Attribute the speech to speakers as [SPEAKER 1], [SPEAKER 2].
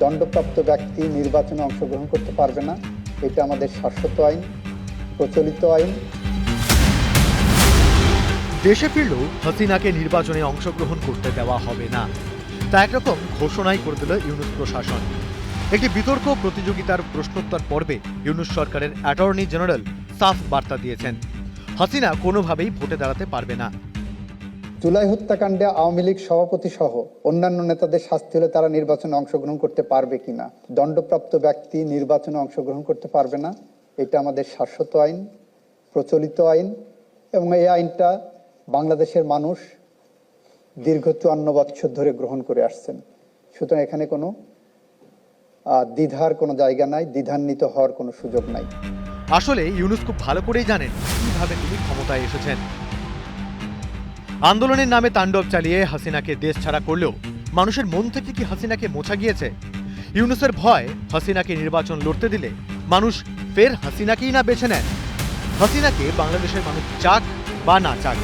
[SPEAKER 1] দণ্ডপ্রাপ্ত ব্যক্তি নির্বাচনে অংশগ্রহণ করতে পারবে না। এটা আমাদের শাশ্বত আইন, প্রচলিত আইন।
[SPEAKER 2] দেশে ফিরলেও হাসিনাকে নির্বাচনে অংশগ্রহণ করতে দেওয়া হবে না, তা একরকম ঘোষণাই করে দিল ইউনূস প্রশাসন। একটি বিতর্ক প্রতিযোগিতার প্রশ্নোত্তর পর্বে ইউনূস সরকারের অ্যাটর্নি জেনারেল সাফ বার্তা দিয়েছেন, হাসিনা কোনোভাবেই ভোটে দাঁড়াতে পারবে না।
[SPEAKER 1] জুলাই হত্যাকাণ্ডে আওয়ামী লীগ সভাপতি সহ অন্যান্য নেতাদের শাস্তি হলে তারা নির্বাচনে অংশগ্রহণ করতে পারবে কিনা। দণ্ডপ্রাপ্ত ব্যক্তি নির্বাচনে অংশগ্রহণ করতে পারবে না। এটা আমাদের শাশ্বত আইন, প্রচলিত আইন, এবং এই আইনটা বাংলাদেশের মানুষ দীর্ঘ 54 বছর ধরে গ্রহণ করে আসছেন। সুতরাং এখানে কোনো দ্বিধার কোনো জায়গা নাই, দ্বিধান্বিত হওয়ার কোনো সুযোগ নাই।
[SPEAKER 2] আসলে ইউনূস খুব ভালো করেই জানেন কিভাবে তিনি ক্ষমতায় এসেছেন। আন্দোলনের নামে তাণ্ডব চালিয়ে হাসিনাকে দেশ ছাড়া করলেও মানুষের মন থেকে কি হাসিনাকে মোছা গিয়েছে? ইউনূসের ভয় হাসিনাকে নির্বাচন লড়তে দিলে মানুষ ফের হাসিনাকেই না বেছে নেন। হাসিনাকে বাংলাদেশের মানুষ চাক বা না চাক,